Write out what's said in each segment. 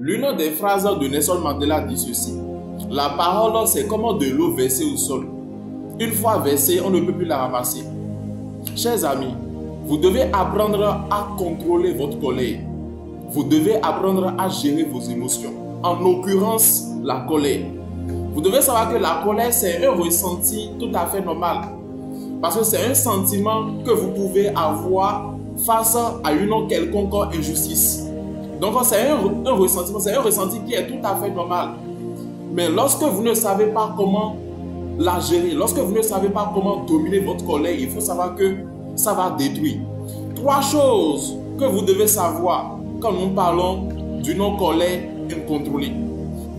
L'une des phrases de Nelson Mandela dit ceci: la parole, c'est comme de l'eau versée au sol. Une fois versée, on ne peut plus la ramasser. Chers amis, vous devez apprendre à contrôler votre colère. Vous devez apprendre à gérer vos émotions. En l'occurrence, la colère. Vous devez savoir que la colère, c'est un ressenti tout à fait normal. Parce que c'est un sentiment que vous pouvez avoir face à une quelconque injustice. Donc c'est un ressenti qui est tout à fait normal. Mais lorsque vous ne savez pas comment la gérer, lorsque vous ne savez pas comment dominer votre colère, il faut savoir que ça va détruire. 3 choses que vous devez savoir quand nous parlons d'une colère incontrôlée.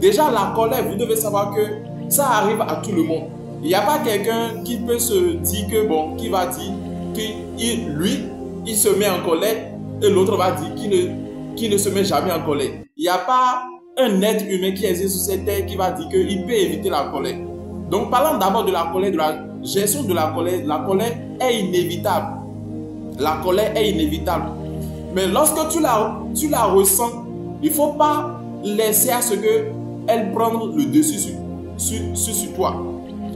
Déjà, la colère, vous devez savoir que ça arrive à tout le monde. Il n'y a pas quelqu'un qui peut se dire que, bon, qui va dire que lui, il se met en colère et l'autre va dire qu'il ne se met jamais en colère. Il n'y a pas un être humain qui existe sur cette terre qui va dire qu'il peut éviter la colère. Donc, parlons d'abord de la colère, de la gestion de la colère. La colère est inévitable. La colère est inévitable. Mais lorsque tu la ressens, il ne faut pas laisser à ce qu'elle prenne le dessus sur toi.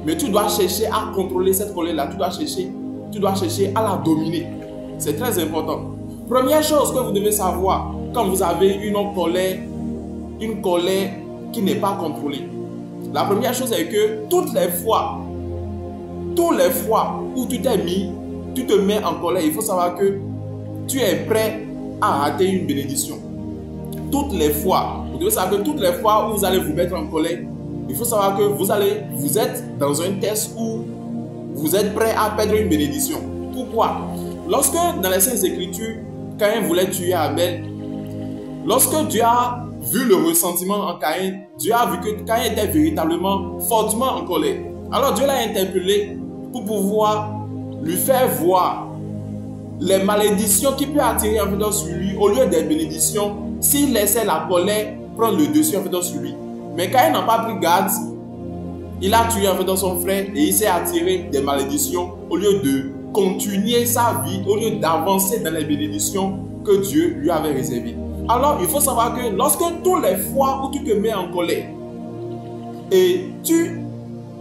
Mais tu dois chercher à contrôler cette colère-là. Tu dois chercher à la dominer. C'est très important. Première chose que vous devez savoir quand vous avez une colère qui n'est pas contrôlée. La première chose est que toutes les fois où tu te mets en colère, il faut savoir que tu es prêt à rater une bénédiction. Toutes les fois, vous devez savoir que toutes les fois où vous allez vous mettre en colère, il faut savoir que vous êtes dans un test où vous êtes prêt à perdre une bénédiction. Pourquoi? Lorsque dans les Saintes Écritures, Caïn voulait tuer Abel, lorsque Dieu a vu le ressentiment en Caïn, Dieu a vu que Caïn était véritablement fortement en colère. Alors Dieu l'a interpellé pour pouvoir lui faire voir les malédictions qui peuvent attirer en fait sur lui au lieu des bénédictions s'il laissait la colère prendre le dessus en fait sur lui. Mais Caïn n'a pas pris garde, il a tué en fait son frère et il s'est attiré des malédictions au lieu de continuer sa vie, au lieu d'avancer dans les bénédictions que Dieu lui avait réservées. Alors il faut savoir que lorsque toutes les fois où tu te mets en colère et tu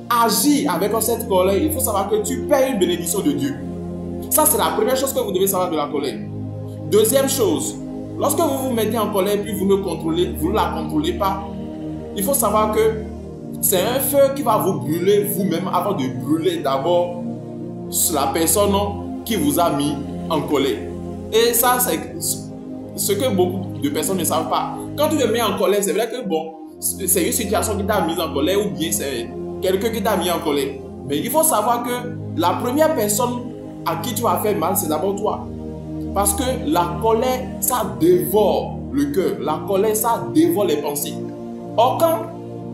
agis avec cette colère, il faut savoir que tu perds une bénédiction de Dieu. Ça, c'est la première chose que vous devez savoir de la colère. Deuxième chose, lorsque vous vous mettez en colère puis vous ne la contrôlez pas, il faut savoir que c'est un feu qui va vous brûler vous-même avant de brûler d'abord la personne qui vous a mis en colère. Et ça, c'est ce que beaucoup de personnes ne savent pas. Quand tu te mets en colère, c'est vrai que bon, c'est une situation qui t'a mis en colère ou bien c'est quelqu'un qui t'a mis en colère. Mais il faut savoir que la première personne à qui tu vas faire mal, c'est d'abord toi. Parce que la colère, ça dévore le cœur. La colère, ça dévore les pensées. Or, quand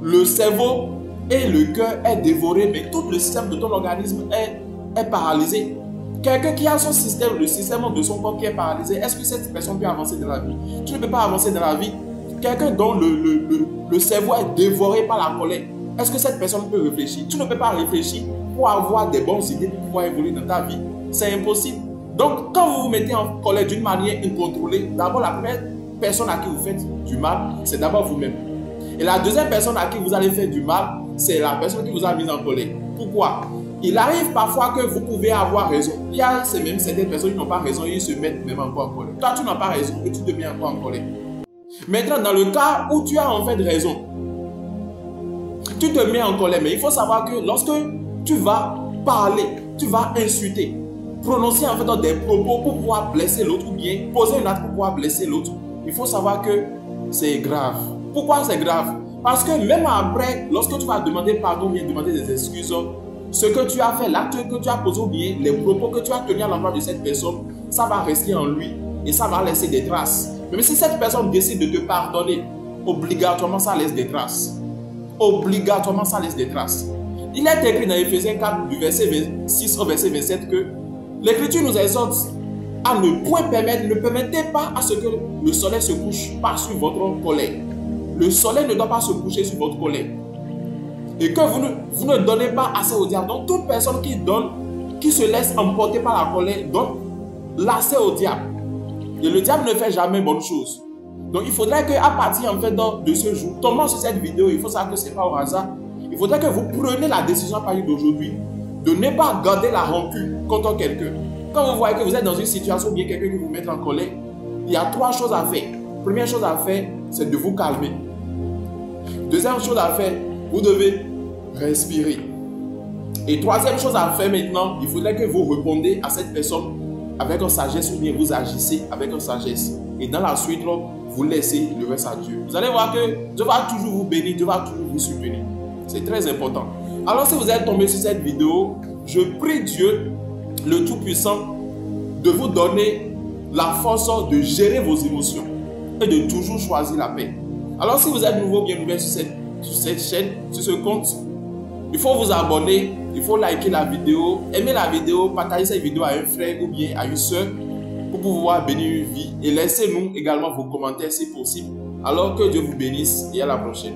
le cerveau et le cœur est dévoré, mais tout le système de ton organisme est paralysé. Quelqu'un qui a le système de son corps qui est paralysé, est-ce que cette personne peut avancer dans la vie? Tu ne peux pas avancer dans la vie. Quelqu'un dont le cerveau est dévoré par la colère, est-ce que cette personne peut réfléchir? Tu ne peux pas réfléchir pour avoir des bonnes idées pour pouvoir évoluer dans ta vie. C'est impossible. Donc, quand vous vous mettez en colère d'une manière incontrôlée, d'abord la première personne à qui vous faites du mal, c'est d'abord vous-même. Et la deuxième personne à qui vous allez faire du mal, c'est la personne qui vous a mis en colère. Pourquoi? Il arrive parfois que vous pouvez avoir raison. Il y a même certaines personnes qui n'ont pas raison et ils se mettent même encore en colère. Toi, tu n'as pas raison et tu te mets encore en colère. Maintenant, dans le cas où tu as en fait raison, tu te mets en colère. Mais il faut savoir que lorsque tu vas parler, tu vas insulter, prononcer en fait des propos pour pouvoir blesser l'autre ou bien poser une acte pour pouvoir blesser l'autre, il faut savoir que c'est grave. Pourquoi c'est grave? Parce que même après, lorsque tu vas demander pardon ou bien demander des excuses, ce que tu as fait, l'acte que tu as posé ou bien les propos que tu as tenus à l'endroit de cette personne, ça va rester en lui et ça va laisser des traces. Même si cette personne décide de te pardonner, obligatoirement ça laisse des traces. Obligatoirement ça laisse des traces. Il est écrit dans Ephésiens 4 du verset 26 au verset 27 que l'Écriture nous exhorte à ne point permettre, ne permettez pas à ce que le soleil se couche pas sur votre colère. Le soleil ne doit pas se coucher sur votre colère. Et que vous ne donnez pas assez au diable. Donc toute personne qui se laisse emporter par la colère, donne l'accès au diable. Et le diable ne fait jamais bonne chose. Donc il faudrait qu'à partir en fait de ce jour, tombant sur cette vidéo, il faut savoir que ce n'est pas au hasard. Il faudrait que vous preniez la décision à partir d'aujourd'hui de ne pas garder la rancune contre quelqu'un. Quand vous voyez que vous êtes dans une situation où bien quelqu'un qui vous met en colère, il y a 3 choses à faire. Première chose à faire, c'est de vous calmer. Deuxième chose à faire, vous devez respirer. Et troisième chose à faire maintenant, il faudrait que vous répondiez à cette personne avec une sagesse ou bien vous agissez avec une sagesse. Et dans la suite, là, vous laissez le reste à Dieu. Vous allez voir que Dieu va toujours vous bénir, Dieu va toujours vous soutenir. C'est très important. Alors si vous êtes tombé sur cette vidéo, je prie Dieu, le Tout-Puissant, de vous donner la force de gérer vos émotions et de toujours choisir la paix. Alors si vous êtes nouveau, bien nouvelle sur cette chaîne, sur ce compte, il faut vous abonner, il faut liker la vidéo, aimer la vidéo, partager cette vidéo à un frère ou bien à une soeur pour pouvoir bénir une vie. Et laissez-nous également vos commentaires si possible. Alors que Dieu vous bénisse et à la prochaine.